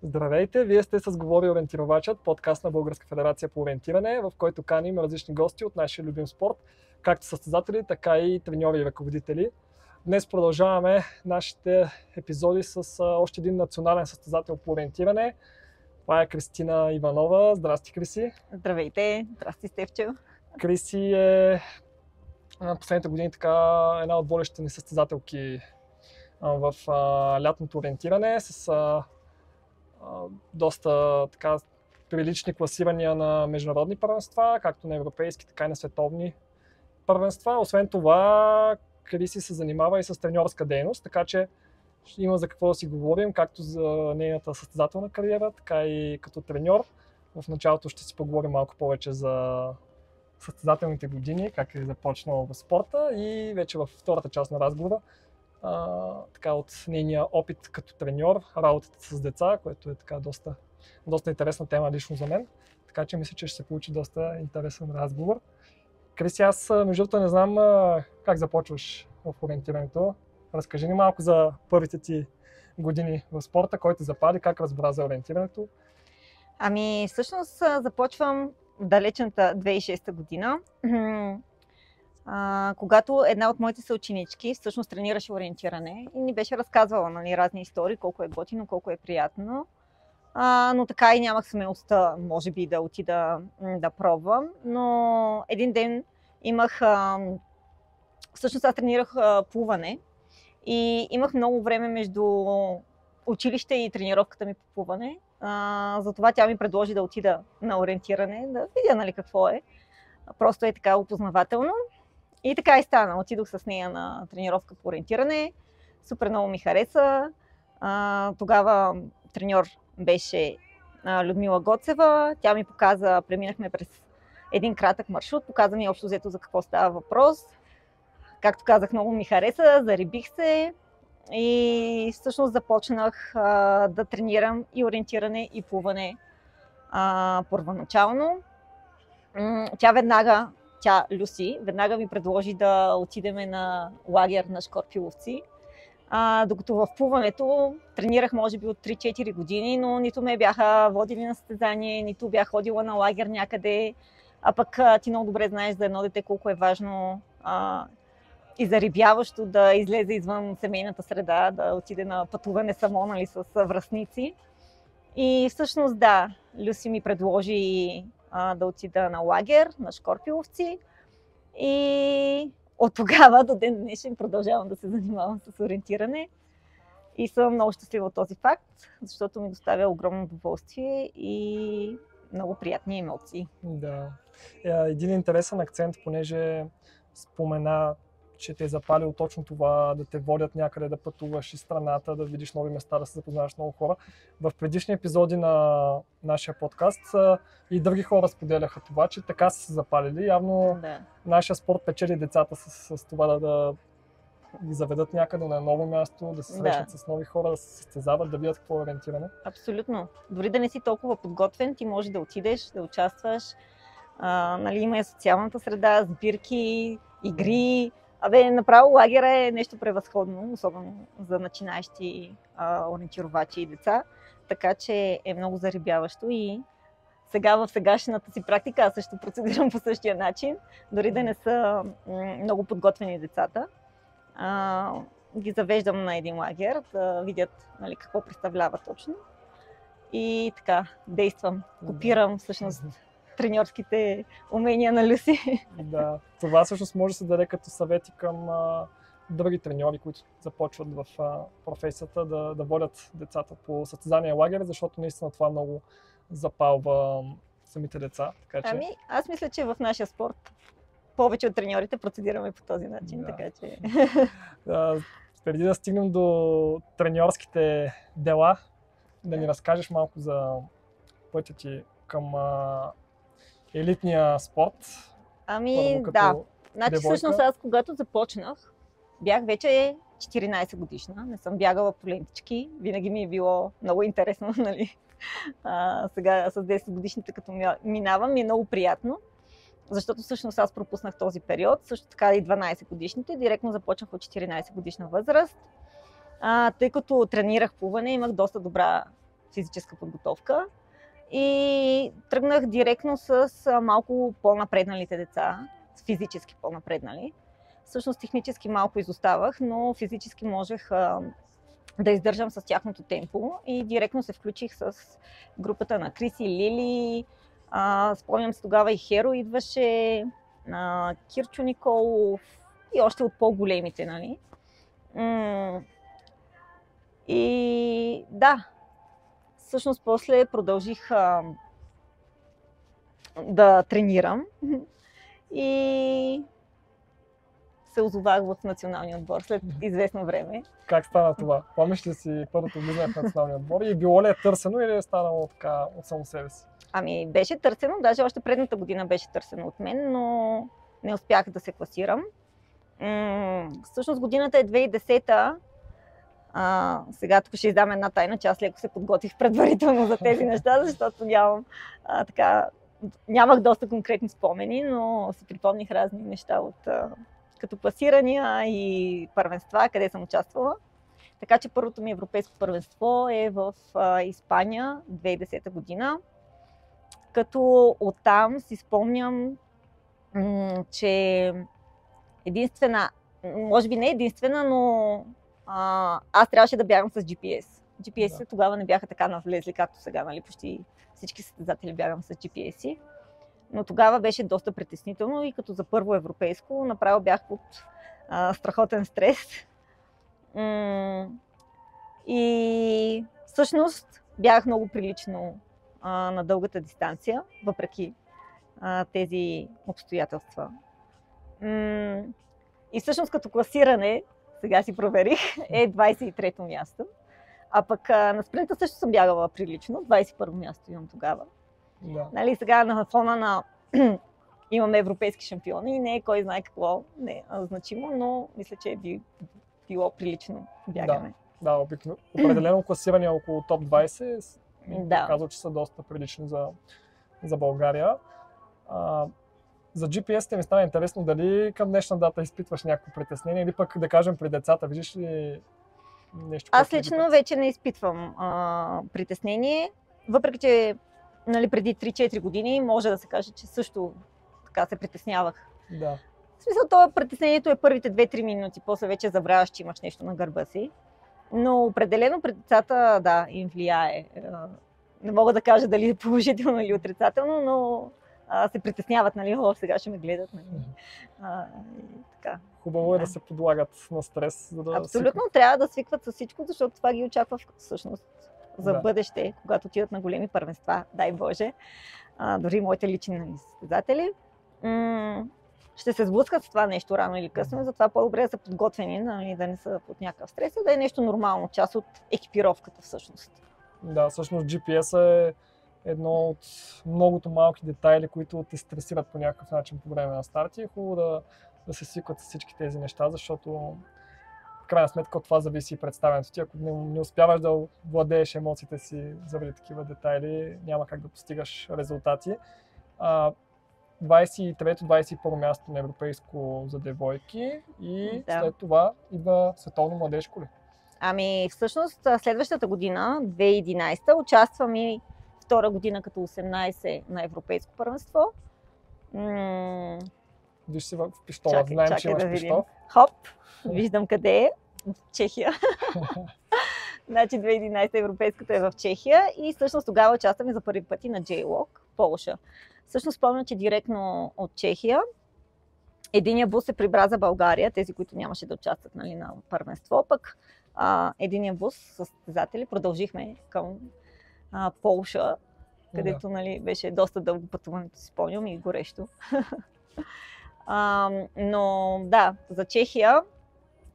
Здравейте! Вие сте с Говори ориентировачът, подкаст на Българска федерация по ориентиране, в който каним различни гости от нашия любим спорт, както състезатели, така и треньори и ръководители. Днес продължаваме нашите епизоди с още един национален състезател по ориентиране. Това е Кристина Иванова. Здрасти, Криси! Здравейте! Здрасти, Стефчо! Криси е последните години една от водещите ни състезателки в лятното ориентиране с доста прилични класирания на международни първенства, както на европейски, така и на световни първенства. Освен това, Криси се занимава и с треньорска дейност, така че има за какво да си говорим, както за нейната състезателна кариера, така и като треньор. В началото ще си поговорим малко повече за състезателните години, как е започнал в спорта и вече във втората част на разговора от нейния опит като треньор, работата с деца, което е доста интересна тема лично за мен. Така че мисля, че ще се получи доста интересен разговор. Криси, аз между другото не знам как започваш в ориентирането. Разкажи ни малко за първите ти години в спорта, кой те запали, как разбра за ориентирането. Всъщност започвам в далечната 2006 година. Когато една от моите съученички всъщност тренираше ориентиране и ни беше разказвала разни истории, колко е готино, колко е приятно. Но така и нямах смелостта, може би, да отида да пробвам. Но един ден всъщност аз тренирах плуване и имах много време между училище и тренировката ми по плуване. Затова тя ми предложи да отида на ориентиране, да видя какво е. Просто е така опознавателно. И така и стана. Отидох с нея на тренировка по ориентиране. Супер много ми хареса. Тогава треньор беше Людмила Гоцева. Тя ми показа, преминахме през един кратък маршрут, показа ми общо взето за какво става въпрос. Както казах, много ми хареса, зарибих се и всъщност започнах да тренирам и ориентиране, и плуване първоначално. Люси веднага ми предложи да отидем на лагер на шкорпиловци. Докато в плуването тренирах може би от 3-4 години, но нито ме бяха водили на състезание, нито бях ходила на лагер някъде. А пък ти много добре знаеш за едно дете колко е важно и зарибяващо да излезе извън семейната среда, да отиде на пътуване само, с връстници. И всъщност да, Люси ми предложи да отида на лагер на шкорпиловци и от тогава до ден днешен продължавам да се занимавам с ориентиране и съм много щастлива от този факт, защото ми доставя огромно удоволствие и много приятни емоции. Да. Един интересен акцент, понеже спомена, че те е запалило точно това да те водят някъде, да пътуваш из страната, да видиш нови места, да се запознаваш с много хора. В предишни епизоди на нашия подкаст и други хора споделяха това, че така са се запалили. Явно нашия спорт печели децата с това да ги заведат някъде на ново място, да се срещнат с нови хора, да се състезават, да видят какво е ориентиране. Абсолютно. Дори да не си толкова подготвен, ти можеш да отидеш, да участваш. Има и социалната среда, сбирки, игри. Направо лагера е нещо превъзходно, особено за начинаещи ориентировачи и деца, така че е много зарибяващо и сега в сегашната си практика аз също процедирам по същия начин, дори да не са много подготвени децата. Ги завеждам на един лагер да видят какво представлява точно и така действам, копирам всъщност треньорските умения на Люси. Да, това всъщност може да се даде като съвети към други треньори, които започват в професията да водят децата по състезания лагер, защото наистина това много запалва самите деца. Така че... Аз мисля, че в нашия спорт повече от треньорите процедираме по този начин, така че... Преди да стигнем до треньорските дела, да ни разкажеш малко за пътя ти към елитния спорт. Всъщност аз когато започнах, бях вече 14 годишна, не съм бягала по лентички, винаги ми е било много интересно, сега с 10 годишните като минавам, ми е много приятно, защото всъщност аз пропуснах този период, също така и 12 годишните, директно започнах от 14 годишна възраст, тъй като тренирах плуване, имах доста добра физическа подготовка. И тръгнах директно с малко по-напредналите деца, физически по-напреднали. Всъщност технически малко изоставах, но физически можех да издържам с тяхното темпо и директно се включих с групата на Криси, Лили. Спомням се, тогава и Херо идваше, Кирчо Николов и още от по-големите, нали? И да, всъщност после продължих да тренирам и се озовах в националния отбор след известно време. Как стана това? Помниш ли си първото влизане в националния отбор и било ли е търсено или е станало така от само себе си? Ами беше търсено, даже още предната година беше търсено от мен, но не успях да се класирам. Всъщност годината е 2010-та. Сега тук ще издам една тайна, че аз леко се подготвих предварително за тези неща, защото нямах доста конкретни спомени, но си припомних разни неща като класирания и първенства, къде съм участвала. Така че първото ми европейско първенство е в Испания 2010 година. Като оттам си спомням, че единствена, може би не единствена, но аз трябваше да бягам с GPS. GPS-и тогава не бяха така навлезли, както сега, нали? Почти всички състезатели бягам с GPS-и. Но тогава беше доста притеснително и като за първо европейско направо бях под страхотен стрес. И всъщност бягах много прилично на дългата дистанция, въпреки тези обстоятелства. И всъщност като класиране, сега си проверих, е 23-то място. А пък на спринта също съм бягала прилично, 21-то място имам тогава. Да. Нали, сега на фона на имаме европейски шампиони и не е кой знае какво значимо, но мисля, че е било прилично бягане. Да, определено класирания около топ 20 казва, че са доста прилични за България. За GPS-те ми стана интересно дали към днешна дата изпитваш някакво притеснение или пък да кажем при децата, виждаш ли нещо? Аз лично вече не изпитвам притеснение, въпреки че нали, преди 3-4 години може да се каже, че също така се притеснявах. Да. В смисъл, това притеснението е първите 2-3 минути, после вече забравяш, че имаш нещо на гърба си. Но определено пред децата, да, им влияе. Не мога да кажа дали е положително или отрицателно, но се притесняват, нали, сега ще ме гледат. Нали. Така. Хубаво е да се подлагат на стрес. За да абсолютно трябва да свикват с всичко, защото това ги очаква всъщност за бъдеще, когато отидат на големи първенства, дай Боже. Дори моите лични състезатели ще се сблъскат с това нещо рано или късно, затова по-добре да са подготвени, нали, да не са под някакъв стрес, да е нещо нормално, част от екипировката всъщност. Да, всъщност GPS е едно от многото малки детайли, които те стресират по някакъв начин по време на старти. Е хубаво да се свикват с всички тези неща, защото в крайна сметка от това зависи и представянето ти. Ако не успяваш да владееш емоциите си заради такива детайли, няма как да постигаш резултати. 23-21 място на европейско за девойки и след това идва световно младежко ли? Ами всъщност следващата година, 2011, участвам и втора година като 18 на европейско първенство. Виж си в пистола, знаем, че имаш пистол. Хоп, виждам къде е. В Чехия. Значи 2011 европейската е в Чехия и всъщност тогава участваме за първи пъти на J-Walk, Полша. Всъщност спомням, че директно от Чехия единия бус се прибра за България, тези, които нямаше да участват, нали, на първенство, пък единия бус с състезатели продължихме към Полша, където нали, беше доста дълго пътуването, си спомням, и горещо. Но да, за Чехия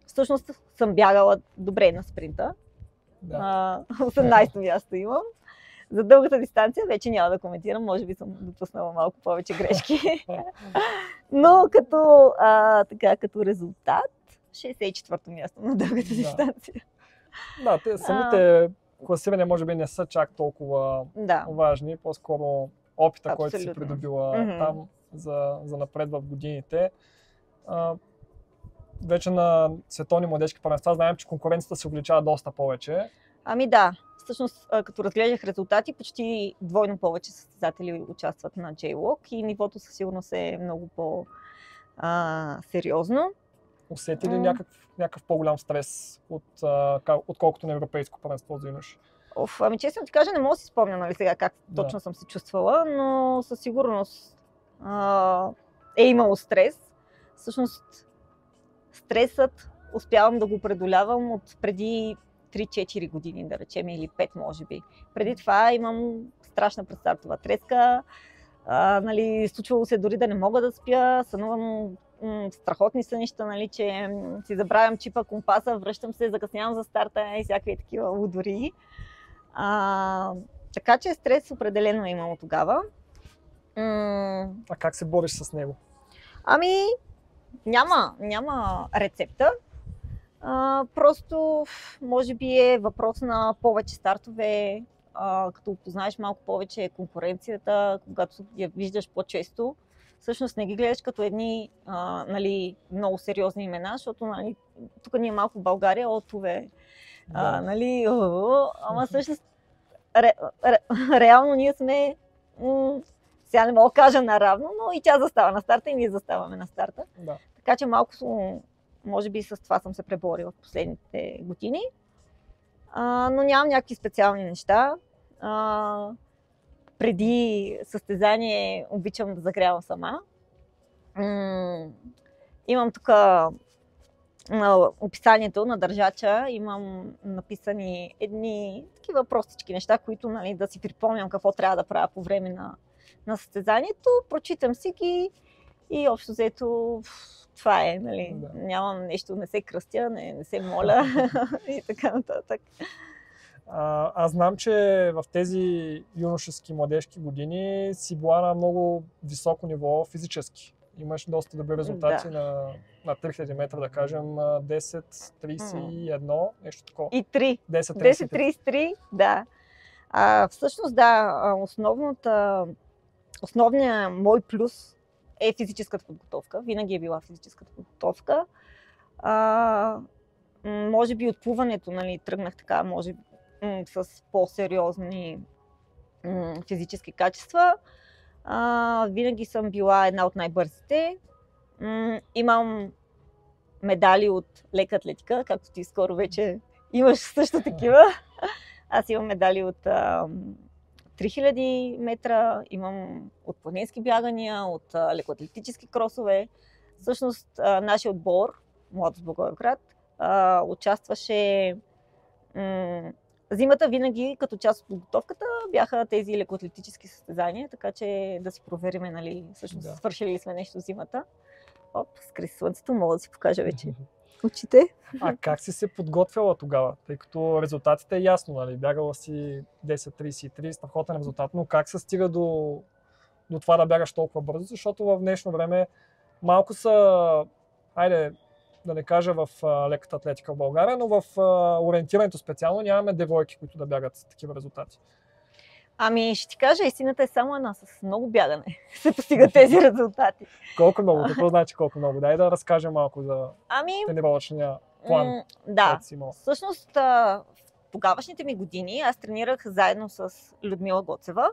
всъщност съм бягала добре на спринта. 18-то място имам. За дългата дистанция вече няма да коментирам, може би съм допуснала малко повече грешки. Но като резултат, 64-то място на дългата дистанция. Да, те самите класирания може би не са чак толкова важни, по-скоро опита, който си придобила там за напред в годините. Вече на световни младежки първенства знаем, че конкуренцията се увеличава доста повече. Ами да, всъщност, като разглеждах резултати, почти двойно повече състезатели участват на J-Walk и нивото със сигурност е много по-сериозно. Усети ли някакъв по-голям стрес, отколкото на европейско първенство за юноши? Ами честно ти кажа, не мога да си спомня, нали, сега как точно съм се чувствала, но със сигурност е имало стрес. Всъщност, стресът успявам да го преодолявам от преди 3-4 години, да речем, или 5 може би. Преди това имам страшна предстартова треска, нали, случвало се дори да не мога да спя, сънувам страхотни сънища, нали, че си забравям чипа, компаса, връщам се, закъснявам за старта и всякакви такива лудори. Така че стрес определено е имало тогава. А как се бориш с него? Ами, няма рецепта. Просто, може би е въпрос на повече стартове, като познаеш малко повече конкуренцията, когато я виждаш по-често. Всъщност не ги гледаш като едни нали, много сериозни имена, защото нали, тук ние малко в България, нали, ама всъщност реално ние сме, сега не мога да кажа наравно, но и тя застава на старта и ние заставаме на старта. Да. Така че малко, може би с това съм се преборила в последните години, но нямам някакви специални неща. Преди състезание обичам да загрявам сама. Имам тук на описанието на държача, имам написани едни такива простички неща, които нали, да си припомням какво трябва да правя по време на състезанието. Прочитам си ги и общо взето това е. Нали. Да. Нямам нещо, не се кръстя, не се моля и така нататък. Аз знам, че в тези юношески, младежки години си била на много високо ниво физически. Имаш доста добри резултати на 3000 метра, да кажем, 10-31, нещо такова. И 3. 10-33, да. Всъщност, да, основният мой плюс е физическата подготовка. Винаги е била физическата подготовка. Може би от плуването, нали, тръгнах така, може би с по-сериозни физически качества. Винаги съм била една от най-бързите. Имам медали от лека атлетика, както ти скоро вече имаш също такива. Аз имам медали от 3000 метра, имам от планински бягания, от лекоатлетически кросове. Всъщност нашия отбор, Младост Благоевград, участваше зимата винаги, като част от подготовката, бяха тези лекоатлетически състезания, така че да си провериме, нали, всъщност свършили ли сме нещо зимата. Скри слънцето, мога да си покажа вече очите. А как си се подготвяла тогава? Тъй като резултатите е ясно, нали? Бягала си 10.33, страхотен резултат, но как се стига до това да бягаш толкова бързо? Защото в днешно време малко са, хайде, да не кажа в леката атлетика в България, но в ориентирането специално нямаме девойки, които да бягат с такива резултати. Ами ще ти кажа, истината е само една, с много бягане се постигат тези резултати. Колко много? Какво значи колко много? Дай да разкажем малко за тренировъчния план. Да, всъщност в тогавашните ми години аз тренирах заедно с Людмила Гоцева,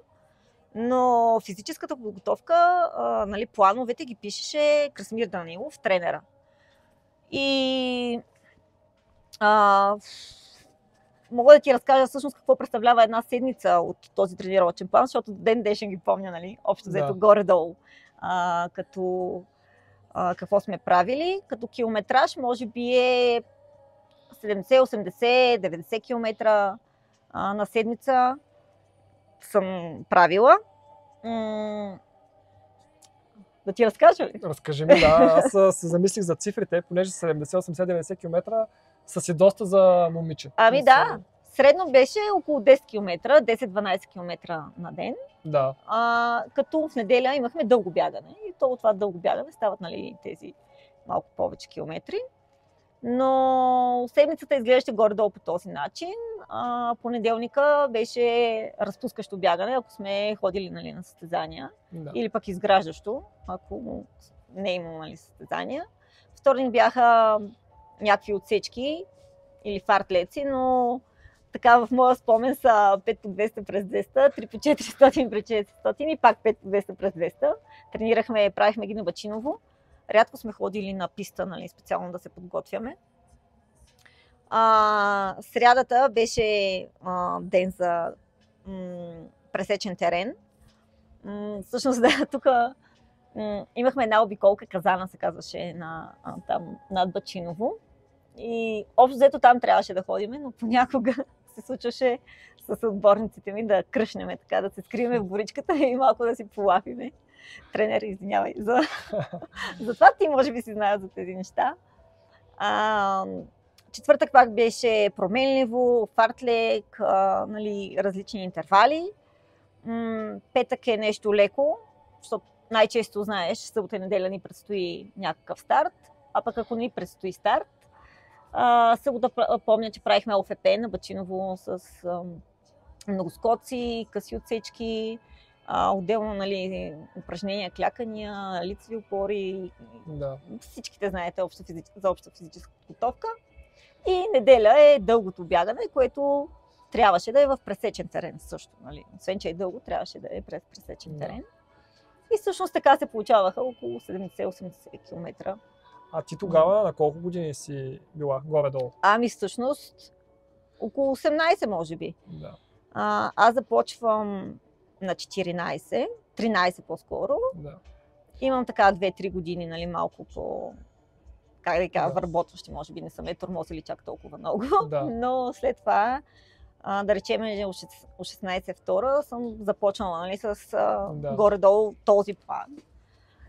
но физическата подготовка, нали, плановете ги пишеше Красимир Данилов, тренера. И мога да ти разкажа всъщност какво представлява една седмица от този тренировъчен план, защото ден днешен ги помня, нали, общо взето горе-долу, като какво сме правили. Като километраж може би е 70, 80, 90 км на седмица съм правила. Да ти разкажа ли? Разкажи ми, да. Аз се замислих за цифрите, понеже 70, 80, 90 км са си доста за момиче. Ами да, средно беше около 10 км, 10-12 км на ден. Да. Като в неделя имахме дълго бягане. И това дълго бягане стават, нали, тези малко повече километри. Но седмицата изглеждаше горе-долу по този начин. Понеделника беше разпускащо бягане, ако сме ходили, нали, на състезания. Да. Или пък изграждащо, ако не е имало, нали, състезания. Вторник бяха някакви отсечки или фартлеци, но така в моя спомен са 5 по 200 през 200, 3 по 400 през 400 и пак 5 по 200 през 200. Тренирахме, правихме ги на Бачиново. Рядко сме ходили на писта, нали, специално да се подготвяме. Срядата беше ден за пресечен терен. Всъщност, да, тук имахме една обиколка, Казана се казваше, там над Бачиново. И общо взето там трябваше да ходим, но понякога се случваше с отборниците ми да кръшнеме, така, да се скриеме в горичката и малко да си полапиме. Тренер, извинявай. Затова ти може би си знаеш за тези неща. Четвъртък пак беше променливо, фартлек, нали, различни интервали. Петък е нещо леко, защото най-често знаеш, събота и неделя ни предстои някакъв старт, а пък ако ни предстои старт, събота помня, че правихме ОФП на Бачиново с многоскоци, къси отсечки, отделно, нали, упражнения, клякания, лицеви опори. Да. Всичките знаете за обща физическа подготовка. И неделя е дългото бягане, което трябваше да е в пресечен терен също. Нали. Освен, че е дълго, трябваше да е през пресечен терен. И всъщност така се получаваха около 70-80 км. А ти тогава на колко години си била горе-долу? Ами всъщност около 18 може би. Да. Аз започвам на 14, 13 по-скоро. Да. Имам така 2-3 години, нали, малко по, как да кажа, върботващи, може би не са ме тормозили чак толкова много. Да. Но след това, да речем, от 16 втора съм започнала, нали, с горе-долу този план.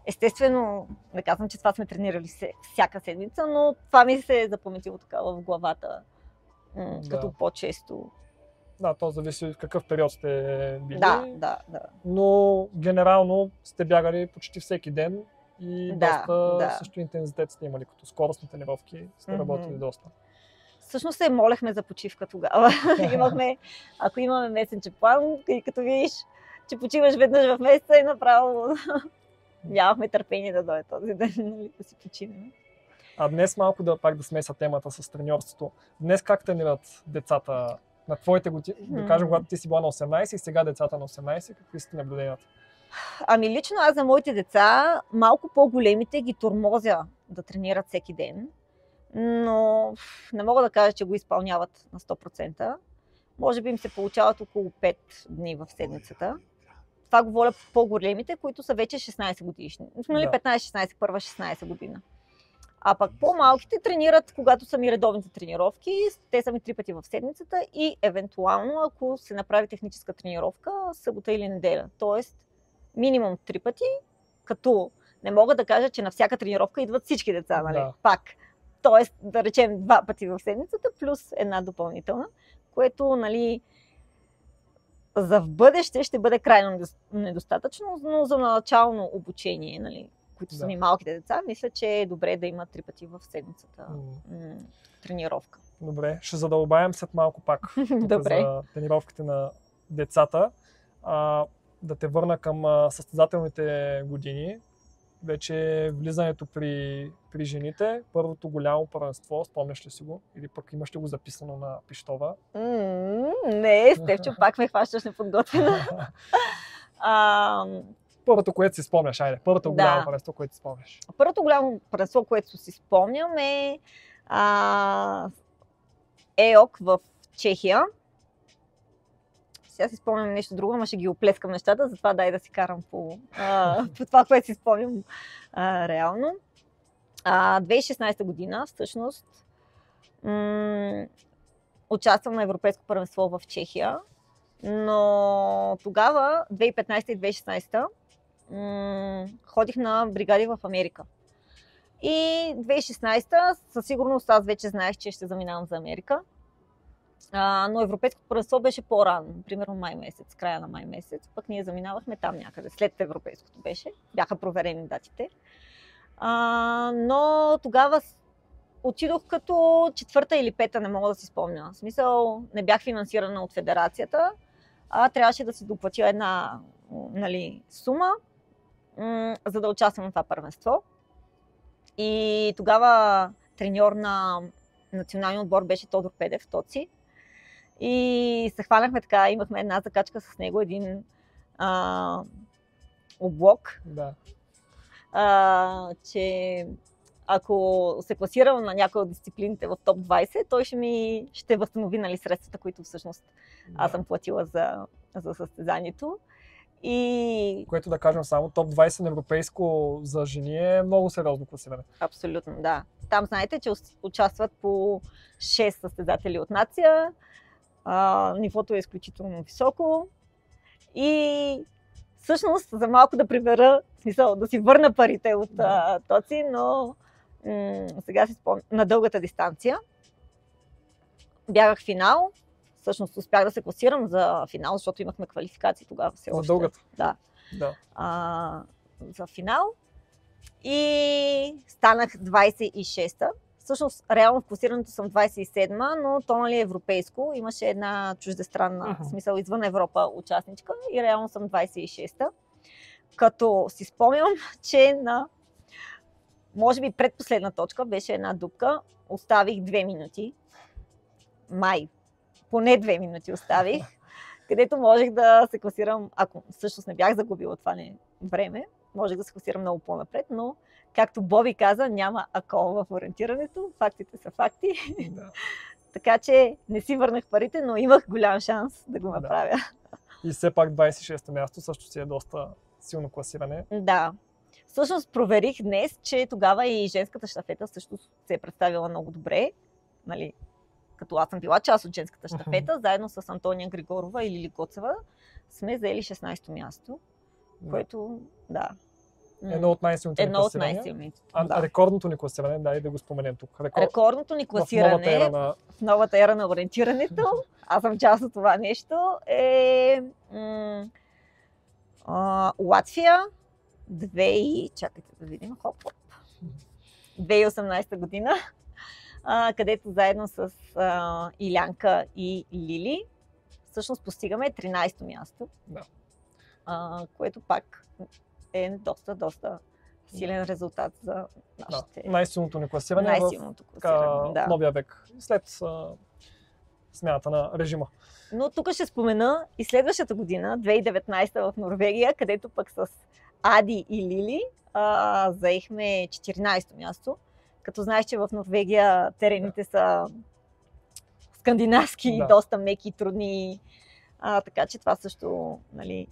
Естествено, не казвам, че това сме тренирали всяка седмица, но това ми се е запаметило така в главата, като по-често. Да, то зависи от какъв период сте били. Да. Но генерално сте бягали почти всеки ден и доста също интензитет сте имали, като скоростни тренировки сте работили доста. Всъщност се молехме за почивка тогава. Ако имаме месечен план, и като видиш, че почиваш веднъж в месеца и направо нямахме търпение да дойде този ден, нали, да си починем. А днес малко пак да смеса темата с треньорството. Днес как тренират децата на твоите години? Да кажем, когато ти си била на 18 и сега децата на 18, какви са наблюденията? Ами лично аз за моите деца, малко по-големите ги тормозя да тренират всеки ден, но не мога да кажа, че го изпълняват на 100%. Може би им се получават около 5 дни в седмицата. Това говоря по-големите, които са вече 16 годишни. Нали, 15-16, първа 16 година. А пък по-малките тренират, когато са ми редовните тренировки. Те са ми 3 пъти в седмицата и евентуално, ако се направи техническа тренировка, събота или неделя. Тоест, минимум 3 пъти, като не мога да кажа, че на всяка тренировка идват всички деца, нали? Да. Пак. Тоест, да речем 2 пъти в седмицата, плюс една допълнителна, което, нали, за в бъдеще ще бъде крайно недостатъчно, но за начално обучение, нали, които са ми малките деца, мисля, че е добре да имат 3 пъти в седмицата тренировка. Добре, ще задълбаем след малко пак за тренировките на децата. Да те върна към състезателните години. Вече влизането при жените, първото голямо първенство, спомняш ли си го? Или пък имаш ли го записано на пищова? Не, Стефчо, пак ме хващаш неподготвена. Първото, което си спомняш, първото голямо първенство, което си спомняш. Първото голямо първенство, което си спомням е ЕОК в Чехия. Сега си спомням нещо друго, но ще ги оплескам нещата, затова дай да си карам по това, което си спомням реално. 2016 година всъщност участвам на Европейско първенство в Чехия, но тогава, 2015 и 2016, ходих на бригади в Америка. И 2016 със сигурност аз вече знаех, че ще заминавам за Америка. Но Европейското първенство беше по-рано, примерно май месец, края на май месец, пък ние заминавахме там някъде, след Европейското беше, бяха проверени датите. Но тогава отидох като четвърта или пета, не мога да си спомня. В смисъл, не бях финансирана от федерацията, трябваше да си доплатя една, нали, сума, за да участвам в това първенство. И тогава треньор на националния отбор беше Тодор Педев, Тоци. И се хванахме така, имахме една закачка с него, един облог, Да. че ако се класирам на някоя от дисциплините в топ 20, той ще възстанови, нали, средствата, които всъщност аз съм платила за състезанието. И... Което да кажем само топ 20 на европейско за жени е много сериозно класиране. Абсолютно, да. Там знаете, че участват по 6 състезатели от нация. Нивото е изключително високо. И всъщност за малко да прибера, в смисъл да си върна парите от Тоци, но сега си спомням на дългата дистанция. Бягах финал. Всъщност успях да се класирам за финал, защото имахме квалификации тогава все още. За дългата? Да. Да. За финал. И станах 26-та. Всъщност, реално в класирането съм 27-ма, но то, нали, е европейско. Имаше една чуждестранна, в смисъл извън Европа, участничка и реално съм 26-та. Като си спомням, че на, може би, предпоследна точка беше една дупка. Оставих 2 минути. Поне 2 минути оставих, където можех да се класирам, ако всъщност не бях загубила това време, можех да се класирам много по-напред, но както Боби каза, няма ако в ориентирането, фактите са факти. Да. Така че не си върнах парите, но имах голям шанс да го направя. Да. И все пак 26-то място също си е доста силно класиране. Да. Всъщност проверих днес, че тогава и женската щафета също се е представила много добре. Нали, като аз съм била част от женската щафета, заедно с Антония Григорова и Лили Коцева, сме заели 16-то място, което, да. Едно от най-силните класирания. Рекордното ни класиране, дай да го споменем тук. Рекордното ни класиране в новата ера на ориентирането, аз съм част от това нещо, е Латвия, чакайте да видим, 2018 година, където заедно с Илянка и Лили всъщност постигаме 13-то място, което пак е доста силен резултат за нашите... Най-силното ни класиране в новия век, след смяната на режима. Но тук ще спомена и следващата година, 2019 в Норвегия, където пък с Ади и Лили заехме 14-то място. Като знаеш, че в Норвегия терените са скандинавски, доста меки и трудни. Така че това също, нали,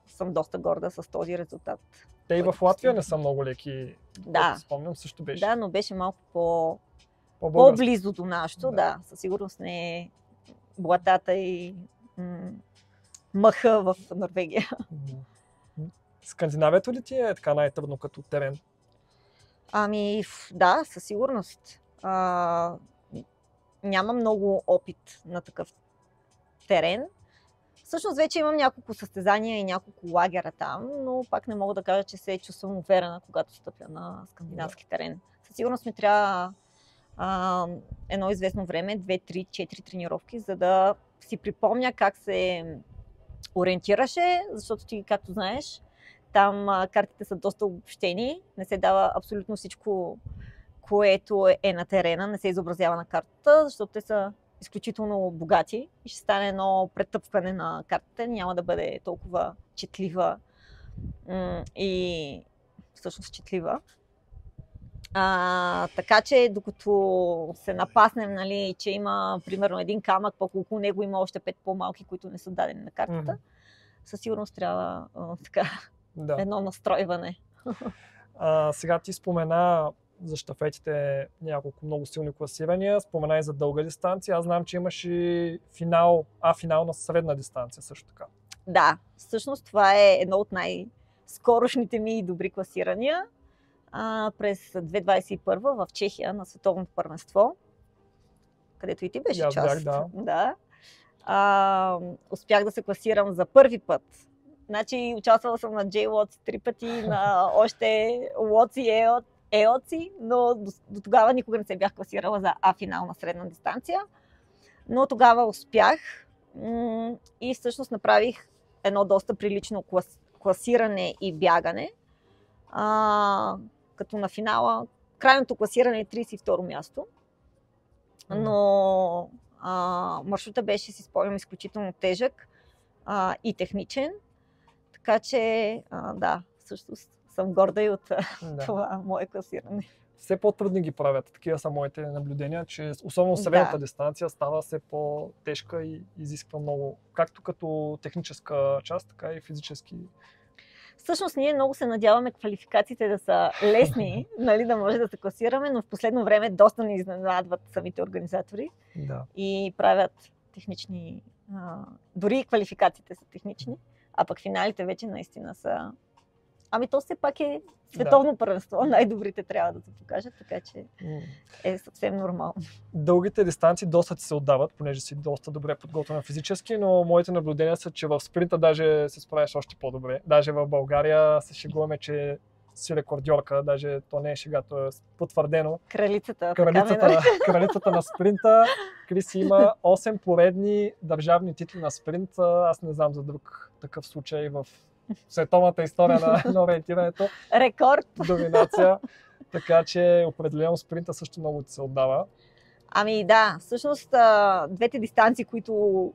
съм доста горда с този резултат. Те и в Латвия не са много леки, да. Спомням, също беше. Да, но беше малко по-близо до нашото, да. Със сигурност не е блатата и мъха в Норвегия. Скандинавието ли ти е така най-трудно като терен? Ами, да, със сигурност. Няма много опит на такъв терен. Всъщност вече имам няколко състезания и няколко лагера там, но пак не мога да кажа, че се чувствам уверена, когато стъпя на скандинавски терен. Със сигурност ми трябва едно известно време, 2, 3, 4 тренировки, за да си припомня как се ориентираше, защото ти, както знаеш, там картите са доста обобщени, не се дава абсолютно всичко, което е на терена, не се изобразява на картата, защото те са изключително богати и ще стане едно претъпване на картата, няма да бъде толкова четлива и всъщност четлива. Така че докато се напаснем, нали, че има примерно един камък, пък около него има още 5 по-малки, които не са дадени на картата, със сигурност трябва едно настройване. Сега ти спомена за щафетите няколко много силни класирания, спомена и за дълга дистанция. Аз знам, че имаш и финал на средна дистанция също така. Да, всъщност това е едно от най-скорошните ми добри класирания. През 2021 в Чехия на световното първенство, където и ти беше част. Да. Успях да се класирам за първи път. Значи участвала съм на J-Lots 3 пъти, на още Лоци и Еоци, но до тогава никога не се бях класирала за финал на средна дистанция. Но тогава успях и всъщност направих едно доста прилично класиране и бягане. Като на финала, крайното класиране е 32-ро място. Но Маршрута беше, си спомням, изключително тежък и техничен. Така че, да, всъщност съм горда и от това мое класиране. Все по-трудни ги правят. Такива са моите наблюдения, че особено средната дистанция става все по-тежка и изисква много, както като техническа част, така и физически. Всъщност ние много се надяваме квалификациите да са лесни, нали, да може да се класираме, но в последно време доста ни изненадват самите организатори и правят технични, дори и квалификациите са технични, а пък финалите вече наистина са... Ами то все пак е световно първенство, най-добрите трябва да се покажат, така че е съвсем нормално. Дългите дистанции доста ти се отдават, понеже си доста добре подготвена физически, но моите наблюдения са, че в спринта даже се справяш още по-добре. Даже в България се шегуваме, че си рекордьорка, даже то не е шега, то е потвърдено. Кралицата на спринта. Криси има 8 поредни държавни титли на спринт. Аз не знам за друг такъв случай в световната история на ориентирането. Рекорд! Доминация. Така че определено спринта също много ти се отдава. Ами да, всъщност двете дистанции, които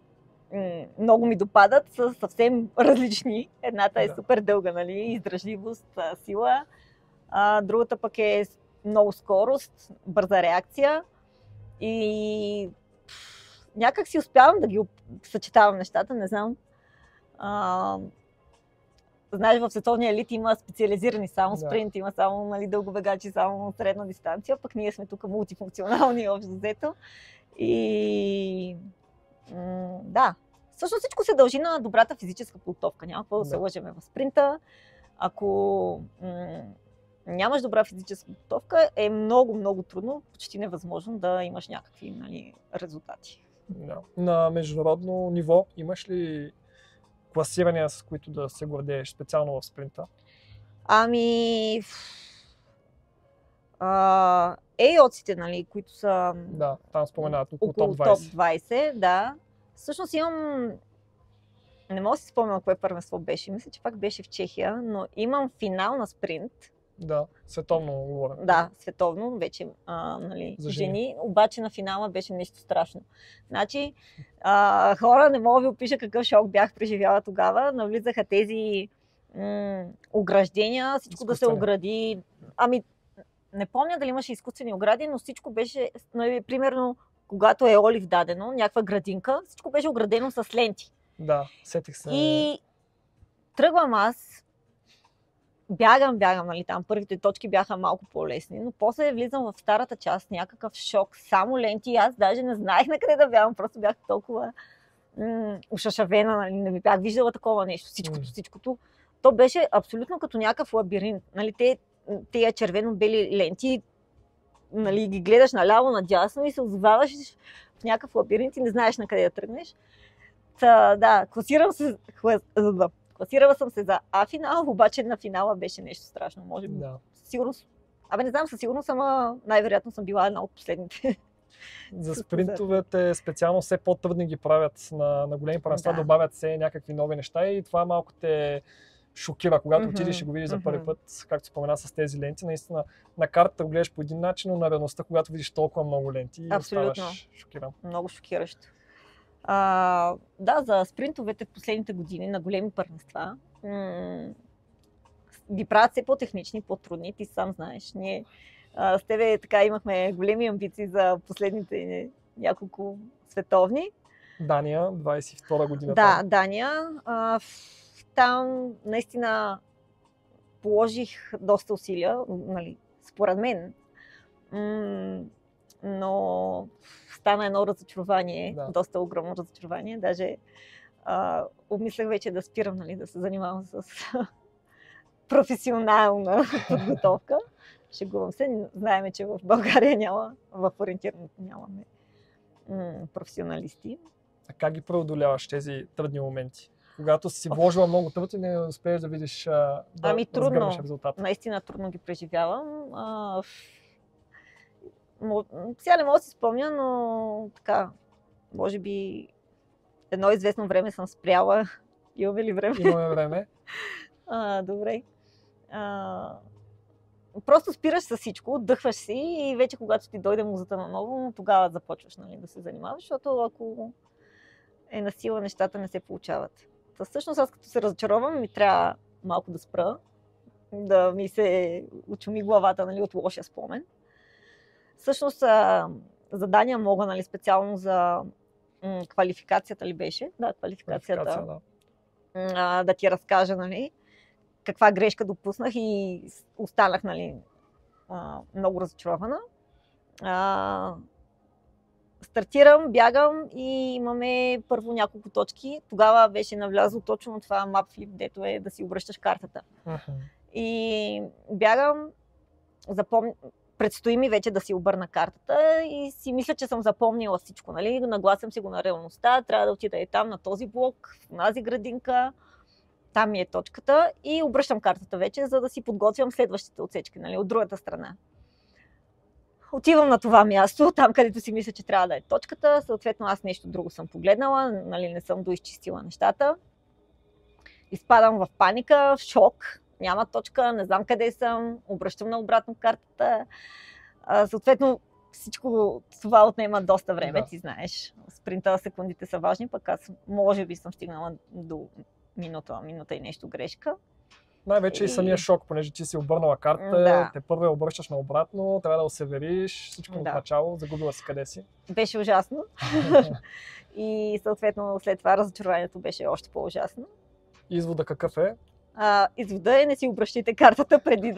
много ми допадат, са съвсем различни. Едната е супер дълга, нали, издръжливост, сила. Другата пък е много скорост, бърза реакция. И някак си успявам да ги съчетавам нещата, не знам. Знаеш, в световния елит има специализирани само спринт, има само, нали, дългобегачи, само средна дистанция, пък ние сме тук мултифункционални общо взето. И да, всъщност всичко се дължи на добрата физическа подготовка. Няма какво да се лъжеме в спринта. Ако нямаш добра физическа подготовка, е много, много трудно, почти невъзможно да имаш някакви, нали, резултати. На международно ниво имаш ли класирания, с които да се гордееш, специално в спринта? Ами... EOTS-ите, нали, които са... Да, там споменават около топ 20. Да. Всъщност имам... Не мога да си спомня кое първенство беше. Мисля, че пак беше в Чехия, но имам финал на спринт. Да, световно говоря. Да, световно, вече нали, жени. Обаче на финала беше нещо страшно. Значи, хора, не мога да ви опиша какъв шок бях преживяла тогава. Навлизаха тези ограждения, всичко да се огради. Ами, не помня дали имаше изкуствени огради, но всичко беше, нали, примерно, когато е олив дадено, някаква градинка, всичко беше оградено с ленти. Да, сетих се. И тръгвам аз, бягам, нали, там първите точки бяха малко по-лесни, но после влизам в старата част, някакъв шок, само ленти, аз даже не знаех на къде да бягам, просто бях толкова ушашавена, нали, не ми бях виждала такова нещо, всичкото. То беше абсолютно като някакъв лабиринт, нали, тези червено-бели ленти, нали, ги гледаш наляво, надясно и се озоваваш в някакъв лабиринт и не знаеш на къде да тръгнеш. Да, класирала съм се за А-финал, обаче на финала беше нещо страшно, може би. Да. Сигурно, не знам, със сигурност, ама най-вероятно съм била една от последните. За спринтовете специално все по-трудни ги правят на големи първенства, добавят се някакви нови неща и това малко те шокира, когато отидеш и го видиш за първи път, както спомена с тези ленти. Наистина на картата го гледаш по един начин, но на реалността, когато видиш толкова много ленти, оставаш шокиран. Много шокиращо. Да, за спринтовете в последните години на големи първенства ги правят все по-технични, по-трудни. Ти сам знаеш. Ние с тебе така имахме големи амбиции за последните няколко световни. Дания, 22 година. Да, Дания. Там наистина положих доста усилия, нали, според мен. Но стана едно разочарование, доста огромно разочарование. Даже обмислях вече да спирам, нали, да се занимавам с професионална подготовка. Шегувам се. Знаеме, че в България в ориентирането нямаме професионалисти. А как ги преодоляваш тези трудни моменти? Когато си вложила много труд и не успееш да видиш да разгърнеш резултата? Наистина трудно ги преживявам. Сега не мога да си спомня, но така, може би едно известно време съм спряла. Имаме ли време? Имаме време. Добре. просто спираш с всичко, отдъхваш си и вече когато ти дойде музата наново, тогава започваш, нали, да се занимаваш, защото ако е на сила, нещата не се получават. Та всъщност аз като се разочаровам, ми трябва малко да спра, да ми се очуми главата, нали, от лошия спомен. Всъщност задания мога, нали, специално за квалификацията ли беше? Да, квалификацията. Да ти разкажа, нали, каква грешка допуснах и останах, нали, много разочарована. Стартирам, бягам и имаме първо няколко точки. Тогава беше навлязло точно това MapFlip, дето е да си обръщаш картата. И бягам, предстои ми вече да си обърна картата и си мисля, че съм запомнила всичко. Нали? Нагласям си го на реалността, трябва да отида и там на този блок, в тази градинка, там ми е точката и обръщам картата вече, за да си подготвям следващите отсечки, нали? От другата страна. Отивам на това място, там където си мисля, че трябва да е точката, съответно аз нещо друго съм погледнала, нали, не съм доизчистила нещата. Изпадам в паника, в шок, няма точка, не знам къде съм, обръщам на обратно картата. Съответно всичко това отнема доста време, ти знаеш. Спринта секундите са важни, пък аз може би съм стигнала до минута и нещо грешка. Най-вече и самия шок, понеже ти си обърнала карта, те първо я обръщаш наобратно, трябва да осевериш всичко от начало, загубила си къде си. Беше ужасно. И съответно след това разочарованието беше още по-ужасно. Извода какъв е? Извода е: не си обръщайте картата преди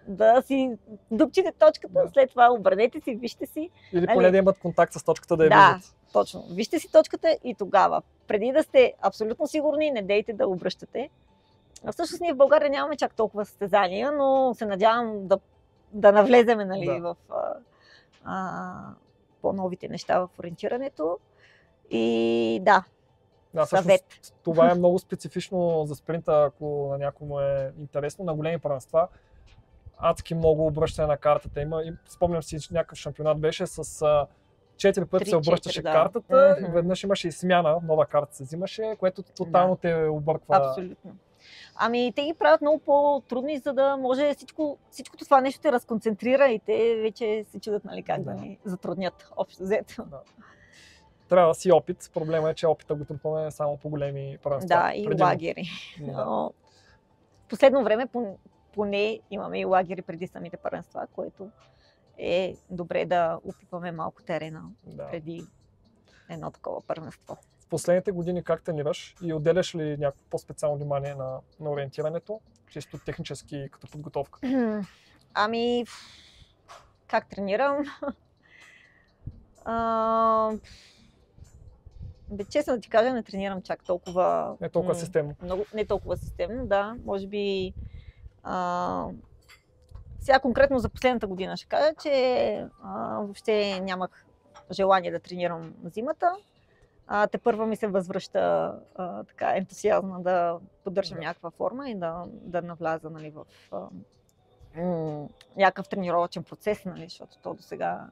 да си дупчите точката, след това обърнете си, вижте си. Или поне да имат контакт с точката, да я виждат. Точно. Вижте си точката и тогава, преди да сте абсолютно сигурни, не дейте да обръщате. Всъщност ние в България нямаме чак толкова състезания, но се надявам да навлеземе, нали, в по-новите неща в ориентирането. И съвет. Това е много специфично за спринта, ако на някому е интересно. На големи първенства адски много обръщане на картата има. И спомням си, че някакъв шампионат беше с 4 пъти се обръщаше картата, и веднъж имаше и смяна, нова карта се взимаше, което тотално те обърква. Абсолютно. Ами те ги правят много по-трудни, за да може всичкото това нещо те разконцентрира и те вече се чудят, нали, как да ни затруднят общо взето. Трябва да си опит. Проблема е, че опита го трупаме само по големи първенства. Да, и лагери. Но в последно време поне имаме и лагери преди самите първенства, което е добре да опитваме малко терена преди едно такова първенство. В последните години как тренираш и отделяш ли някакво по-специално внимание на ориентирането, чисто технически като подготовка? Ами, как тренирам? Честно да ти кажа, не тренирам чак толкова... Не толкова системно. Не толкова системно, да. Може би... Сега конкретно за последната година ще кажа, че въобще нямах желание да тренирам зимата. Тепърва ми се възвръща ентусиазма да поддържам някаква форма и да навляза, нали, в някакъв тренировъчен процес, нали, защото то до сега...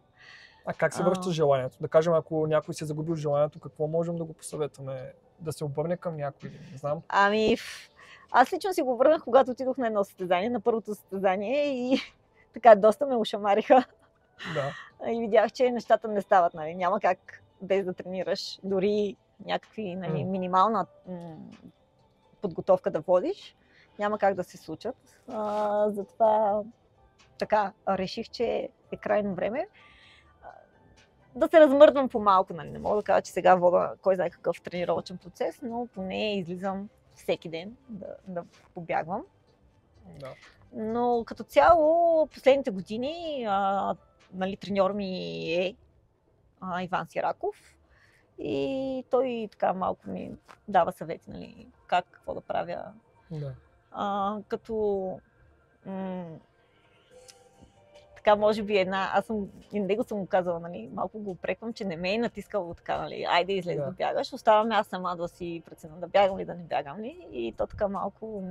А как се връща желанието? Да кажем, ако някой се загубил желанието, какво можем да го посъветваме? Да се обърне към някой? Не знам. Ами, аз лично си го върнах, когато отидох на едно състезание, на първото състезание и така доста ме ушамариха. И видях, че нещата не стават, нали. Няма как без да тренираш, дори някакви, нали, минимална подготовка да водиш, няма как да се случат. Затова така реших, че е крайно време да се размърдвам по-малко. Нали. Не мога да кажа, че сега вода кой знае какъв тренировъчен процес, но поне излизам всеки ден да побягвам. Но като цяло последните години нали, треньор ми е Иван Сираков и той така малко ми дава съвети, нали, какво да правя. Като така може би аз и него съм му казала, нали, малко го упреквам, че не ме е натискало така, нали, айде излез да бягаш, оставаме аз сама да си преценя да бягам ли, да не бягам ли, и то така малко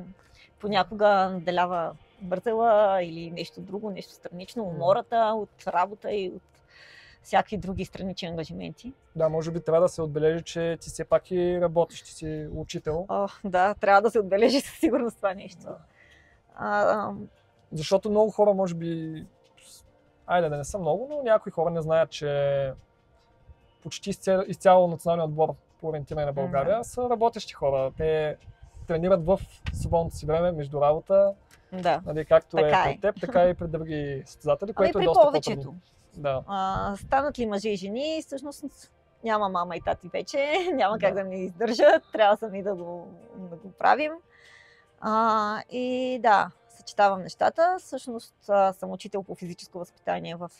понякога наделява бързела или нещо друго, нещо странично, умората от работа и от всякакви други странични ангажименти. Да, може би трябва да се отбележи, че ти все пак и работиш, ти си учител. Да, трябва да се отбележи със сигурност това нещо. Защото много хора, може би, айде да не са много, но някои хора не знаят, че почти изцяло националният отбор по ориентиране на България са работещи хора. Те тренират в свободното си време между работа, Да. нали, както Така е при теб, така и при други състезатели, което е при доста повечето. по-трудно. Да. Станат ли мъже и жени, всъщност няма мама и тати вече, няма как да ни издържат, трябва сами да го правим. И да, съчетавам нещата. Всъщност съм учител по физическо възпитание в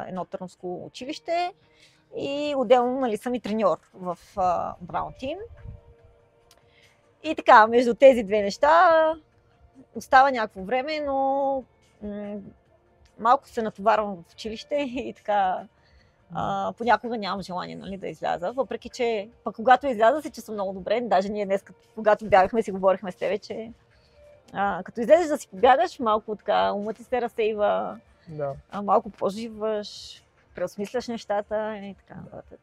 едно търновско училище и отделно, нали, съм и треньор в Brown Team. И така, между тези две неща остава някакво време, но малко се натоварвам в училище и така понякога нямам желание, нали, да изляза. Въпреки че, пък когато изляза, се чувствам много добре. Даже ние днес, когато бягахме, си говорихме с тебе, че като излезеш да си побягаш, малко така умът ти се разсейва, малко по-живаш, преосмисляш нещата и така нататък.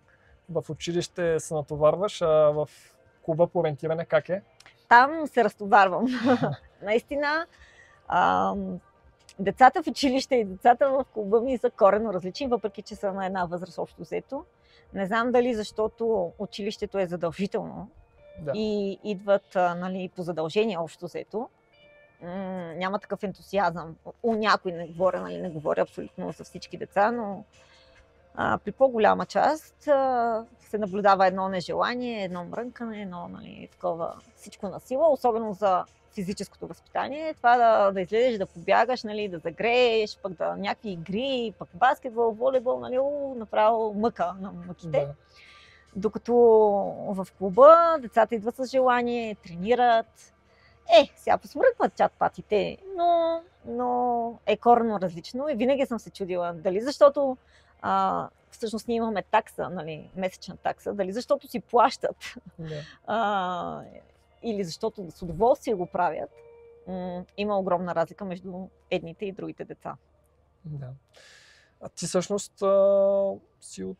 В училище се натоварваш, а в клуба по ориентиране как е? Там се разтоварвам. Наистина, децата в училище и децата в клуба ми са коренно различни, въпреки че са на една възраст общо взето. Не знам дали защото училището е задължително и идват, нали, по задължение общо взето. Няма такъв ентусиазъм. У някой не говоря, нали, не говоря абсолютно за всички деца, но при по-голяма част се наблюдава едно нежелание, едно мрънкане, едно, нали, такова всичко на сила, особено за физическото възпитание. Това да излезеш, да побягаш, нали, да загрееш, пък да някакви игри, пък баскетбол, волейбол, нали, направо мъка на мъките. Да. Докато в клуба децата идват с желание, тренират. Сега посмръкват чат-патите, но е коренно различно и винаги съм се чудила дали защото всъщност ние имаме такса, нали, месечна такса, дали защото си плащат или защото с удоволствие го правят. Има огромна разлика между едните и другите деца. Да. А ти всъщност си от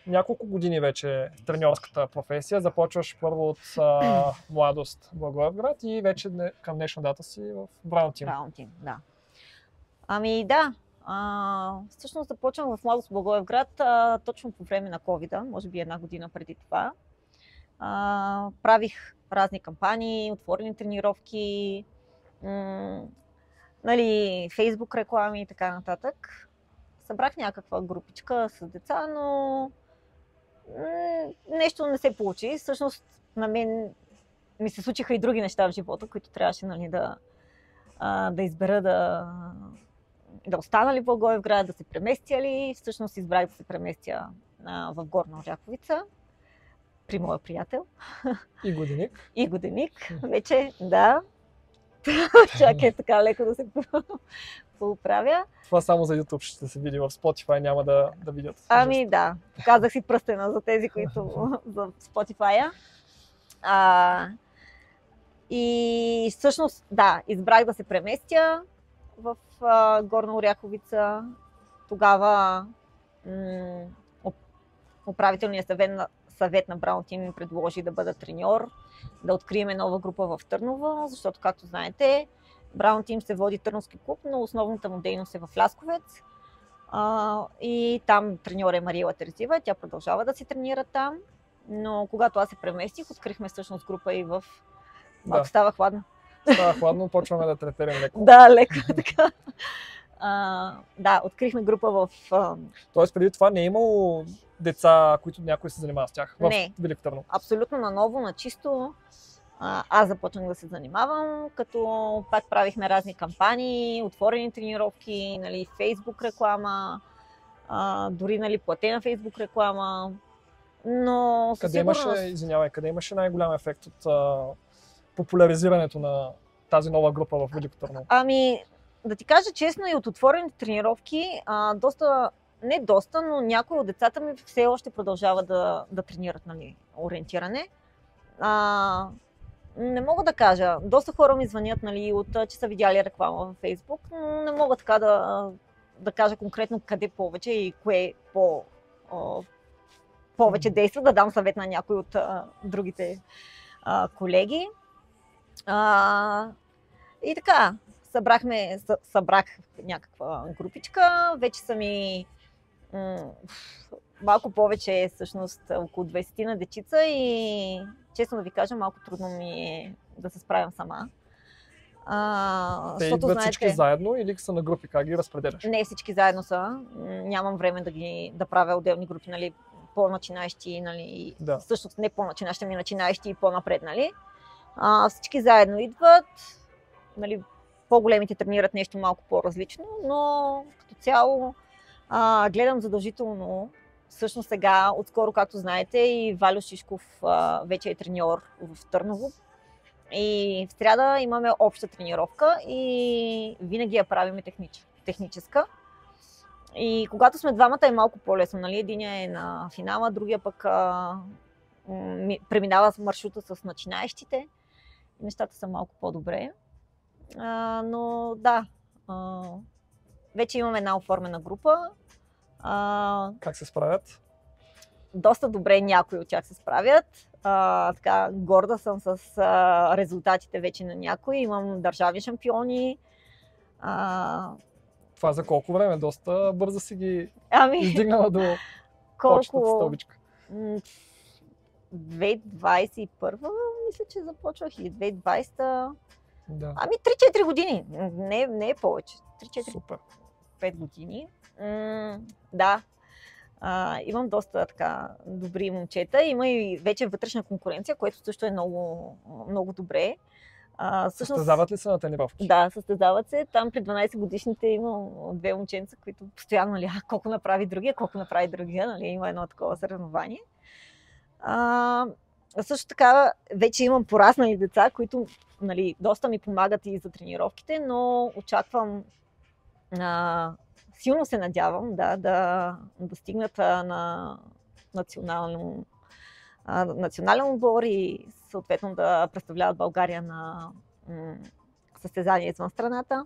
няколко години вече в треньорската професия. Започваш първо от младост в Благоевград и вече към днешна дата си в Brown Team. Brown Team, да. Ами да, всъщност започвам в младост в Благоевград точно по време на COVID-а, може би една година преди това. Правих разни кампании, отворени тренировки, нали, Facebook реклами и така нататък. Събрах някаква групичка с деца, но нещо не се получи. Всъщност на мен ми се случиха и други неща в живота, които трябваше, нали, да избера да остана ли в Благоевград, да се преместя ли. Всъщност избрах да се преместя в Горна Оряховица при моя приятел. И годеник. И годеник. Вече, да. Чакай така леко да се поправя. Това само за YouTube ще се види, в Spotify няма да видят. Ами да, показах си пръстена за тези, които за Spotify. И всъщност, да, избрах да се преместя в Горна Оряховица. Тогава управителният съвет на Brown Team ми предложи да бъда треньор, да открием нова група в Търново, защото, както знаете, Brown Team се води Търновски клуб, но основната му дейност е в Лясковец. И там треньор е Мария Терзиева, тя продължава да се тренира там. Но когато аз се преместих, открихме всъщност група и в... Малко става хладно. Става хладно, почваме да третерим леко. Да, леко така. Да, открихме група в... Тоест преди това не е имало деца, които някой се занимава с тях в Велик Търново? Абсолютно наново, на чисто. Аз започнах да се занимавам, като пак правихме разни кампании, отворени тренировки, нали, Facebook реклама, дори, нали, платена Facebook реклама. Но къде имаше най-голям ефект от популяризирането на тази нова група в Велико Търново? Ами, да ти кажа честно, и от отворените тренировки, не доста, но някои от децата ми все още продължават да тренират, нали, ориентиране. Не мога да кажа. Доста хора ми звънят, нали, че са видяли реклама във Facebook, но не мога така да кажа конкретно къде повече и кое повече действа, да дам съвет на някой от другите колеги. И така, събрах някаква групичка, вече са ми малко повече, всъщност около 20 на дечица и честно да ви кажа, малко трудно ми е да се справям сама. Те идват всички заедно или са на групи? Как ги разпределяш? Не, всички заедно са. Нямам време да правя отделни групи, нали, по-начинаещи, нали, всъщност не по-начинаещи, ами начинаещи и по-напред, нали. Всички заедно идват, нали, по-големите тренират нещо малко по-различно, но като цяло гледам задължително. Всъщност сега, отскоро, както знаете, и Валю Шишков вече е треньор в Търново. И в сряда имаме обща тренировка и винаги я правим техническа. И когато сме двамата е малко по-лесно, нали? Единия е на финала, другия пък преминава с маршрута с начинаещите. Нещата са малко по-добре. Но да, вече имаме една оформена група. Как се справят? Доста добре някои от тях се справят. Така, горда съм с резултатите вече на някои. Имам държавни шампиони. Това за колко време? Доста бързо си ги издигнала до почетната стълбичка. 2021 мисля, че започвах или 2020. Да. 3-4 години. Не е повече. 3-4. Супер. 5 години. Да. Имам доста така добри момчета. Има и вече вътрешна конкуренция, което също е много, много добре. Състезават ли се на тренировки? Да, състезават се. Там при 12 годишните има 2 момченца, които постоянно, нали, колко направи другия, нали, има едно такова съревнование. Също така, вече имам пораснали деца, които, нали, доста ми помагат и за тренировките, но очаквам, силно се надявам да стигнат на национален отбор и съответно да представляват България на състезания извън страната,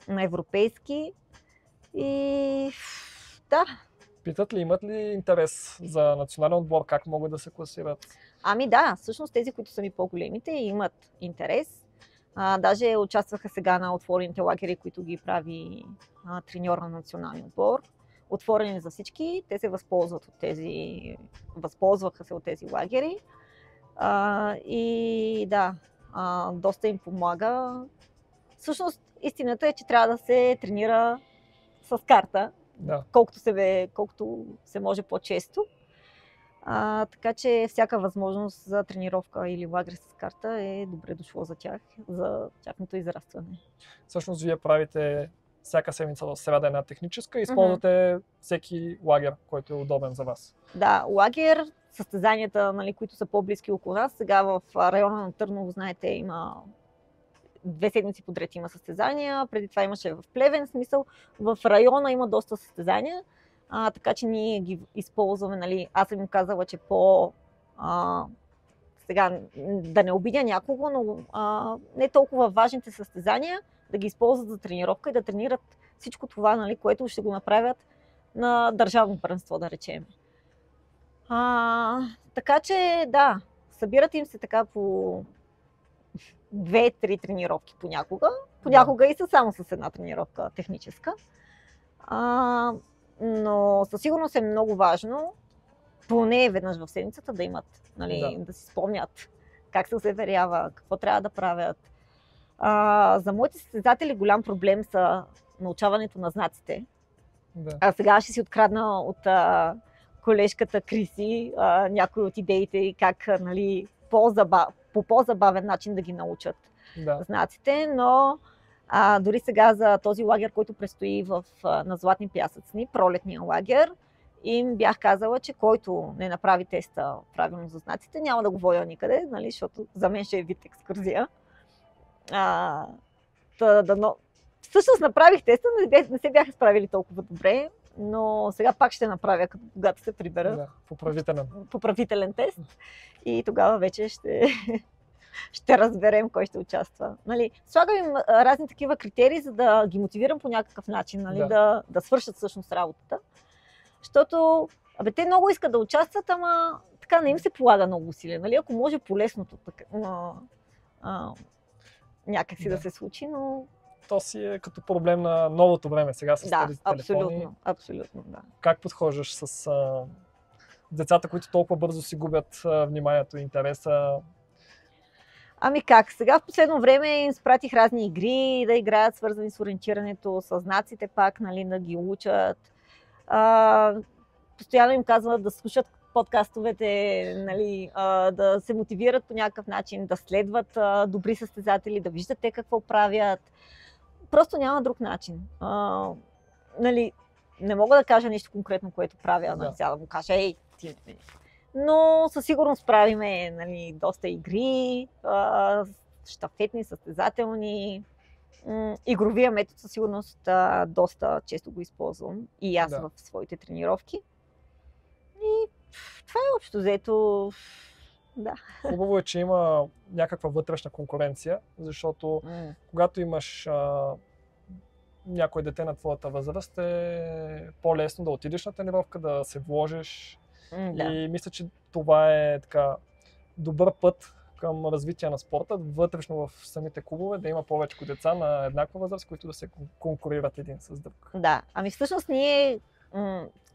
на европейски и да. Питат ли, имат ли интерес за национален отбор, как могат да се класират? Да, всъщност тези, които са ми по-големите, имат интерес. Даже участваха сега на отворените лагери, които ги прави треньор на националния отбор. Отворени за всички, те се възползваха се от тези лагери. И да, доста им помага. Всъщност, истината е, че трябва да се тренира с карта, колкото се може по-често. Така че всяка възможност за тренировка или лагер с карта е добре дошло за тях, за тяхното израстване. Всъщност, вие правите всяка седмица в сряда една техническа и използвате всеки лагер, който е удобен за вас. Да, лагер, състезанията, нали, които са по-близки около нас. Сега в района на Търново, знаете, има 2 седмици подред има състезания. Преди това имаше в Плевен, смисъл. В района има доста състезания. Така че ние ги използваме, нали, аз съм им казала, че сега да не обидя някого, но не толкова важните състезания да ги използват за тренировка и да тренират всичко това, нали, което ще го направят на държавно първенство, да речем. Така че да, събират им се така по 2-3 тренировки понякога и са само с една тренировка техническа. Но със сигурност е много важно, поне веднъж в седмицата да имат, нали, да си спомнят как се заверява, какво трябва да правят. За моите състезатели голям проблем са научаването на знаците. Да. Сега ще си открадна от колежката Криси някои от идеите и как, нали, по по-забавен начин да ги научат знаците, но дори сега за този лагер, който предстои на Златни пясъци, пролетния лагер, им бях казала, че който не направи теста правилно за знаците, няма да го водя никъде, нали, защото за мен ще е вид екскурзия. Всъщност направих теста, но не се бяха справили толкова добре, но сега пак ще направя, когато се прибера. Поправителен тест. И тогава вече ще разберем кой ще участва. Нали, слагам им разни такива критерии, за да ги мотивирам по някакъв начин, нали, да свършат всъщност работата. Защото те много искат да участват, ама така не им се полага много усилие. Нали? Ако може по-лесното някак си да се случи, но... то си е като проблем на новото време сега с тези телефони. Абсолютно, да. Как подхождаш с децата, които толкова бързо си губят вниманието и интереса? Ами как? Сега в последно време им спратих разни игри да играят, свързани с ориентирането, с знаците пак, нали, да ги учат. Постоянно им казват да слушат подкастовете, нали, да се мотивират по някакъв начин, да следват добри състезатели, да виждат те какво правят. Просто няма друг начин. Нали, не мога да кажа нещо конкретно, което правя, нали, сега да му кажа, ей, ти. Но със сигурност правиме, нали, доста игри, щафетни, състезателни. Игровия метод със сигурност доста често го използвам и аз в своите тренировки. И това е общо взето. Да. Хубаво е, че има някаква вътрешна конкуренция, защото когато имаш някое дете на твоята възраст, е по-лесно да отидеш на тренировка, да се вложиш. И мисля, че това е така добър път към развитие на спорта, вътрешно в самите клубове, да има повече деца на еднаква възраст, които да се конкурират един с друг. Да, ами всъщност ние,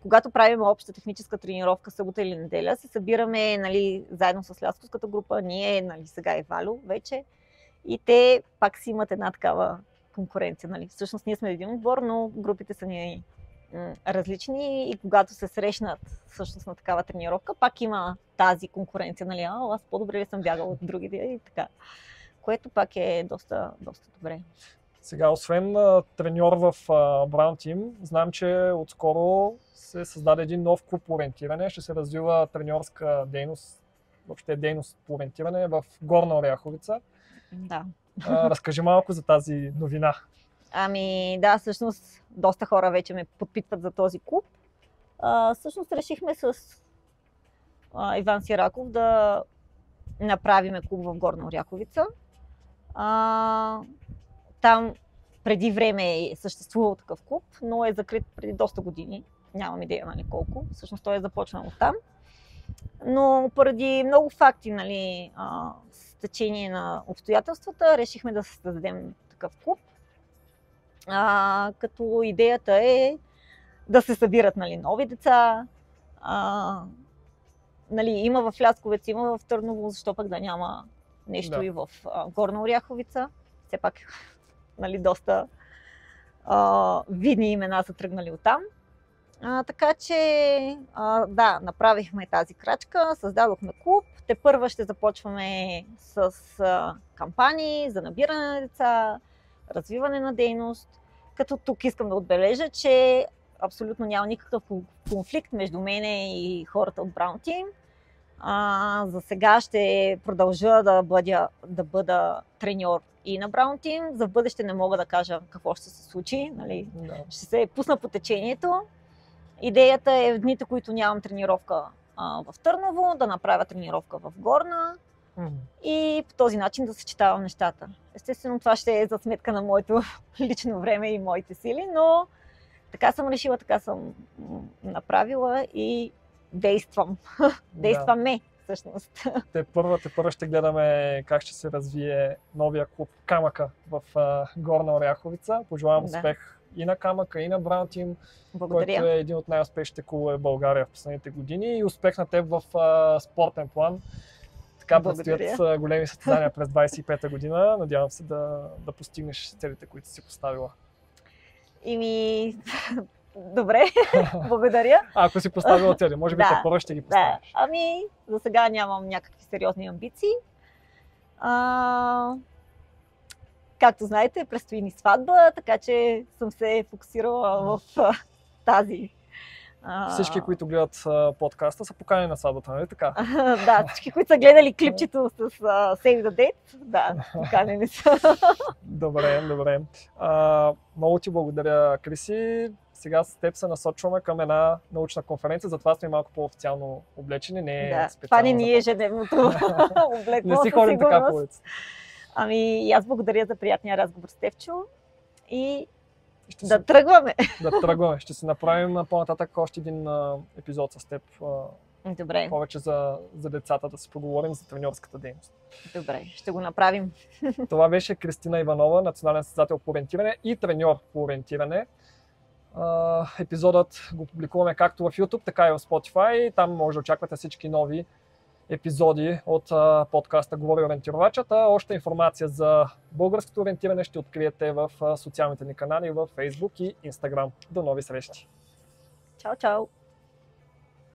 когато правим обща техническа тренировка събота или неделя, се събираме, нали, заедно с лясковската група, ние, нали, сега е Валю вече, и те пак си имат една такава конкуренция. Нали. Всъщност ние сме един отбор, но групите са ни различни и когато се срещнат всъщност на такава тренировка, пак има тази конкуренция, нали, аз по-добре ли съм бягала от другите и така, което пак е доста добре. Сега, освен треньор в Brown Team, знам, че отскоро се създаде един нов клуб по ориентиране, ще се развива треньорска дейност, въобще дейност по ориентиране в Горна Оряховица. Да. Разкажи малко за тази новина. Ами да, всъщност доста хора вече ме подпитват за този клуб. Всъщност решихме с Иван Сираков да направиме клуб в Горна Оряховица. Там преди време е съществувал такъв клуб, но е закрит преди доста години. Нямам идея, нали, колко. Всъщност той е започнал там. Но поради много факти, нали, с течение на обстоятелствата, решихме да създадем такъв клуб. Като идеята е да се събират, нали, нови деца. Нали, има в Лясковец, има в Търново, защо пък да няма нещо и в Горна Оряховица. Все пак, нали, доста видни имена са тръгнали оттам. Така че, да, направихме тази крачка, създадохме клуб. Тепърва ще започваме с кампании за набиране на деца, развиване на дейност. Като тук искам да отбележа, че абсолютно няма никакъв конфликт между мене и хората от Brown Team. За сега ще продължа да бъда треньор и на Brown Team. За бъдеще не мога да кажа какво ще се случи. Нали? Ще се пусна по течението. Идеята е в дните, които нямам тренировка в Търново, да направя тренировка в Горна и по този начин да съчетавам нещата. Естествено, това ще е за сметка на моето лично време и моите сили, но така съм решила, така съм направила и действам. Действаме, всъщност. Те първо ще гледаме как ще се развие новия клуб Камъка в Горна Оряховица. Пожелавам успех и на Камъка, и на Brown Team, който е един от най-успешните клубове в България в последните години, и успех на теб в спортен план. Така предстоят големи състезания през 25-та година. Надявам се да постигнеш целите, които си поставила. Добре, благодаря. Ако си поставила цели, може би първо ще ги поставиш. Ами, за сега нямам някакви сериозни амбиции. Както знаете, предстои ни сватба, така че съм се фокусирала в тази. Всички, които гледат подкаста, са поканени на сватбата, нали така? Да, всички, които са гледали клипчето с Save the Date, да, поканени са. Добре. Много ти благодаря, Криси. Сега с теб се насочваме към една научна конференция, затова сме малко по-официално облечени. Това не ни е ежедневното облекло. Не си ходим така по улицата. Ами, аз благодаря за приятния разговор с Тевчо и тръгваме. Да тръгваме. Ще си направим по-нататък още един епизод с теб Добре. Повече за децата да си поговорим за треньорската дейност. Добре, ще го направим. Това беше Кристина Иванова, национален състезател по ориентиране и треньор по ориентиране. Епизодът го публикуваме както в YouTube, така и в Spotify. Там може да очаквате всички нови епизоди от подкаста Говори ориентировачата. Още информация за българското ориентиране ще откриете в социалните ни канали в Facebook и Instagram. До нови срещи! Чао, чао!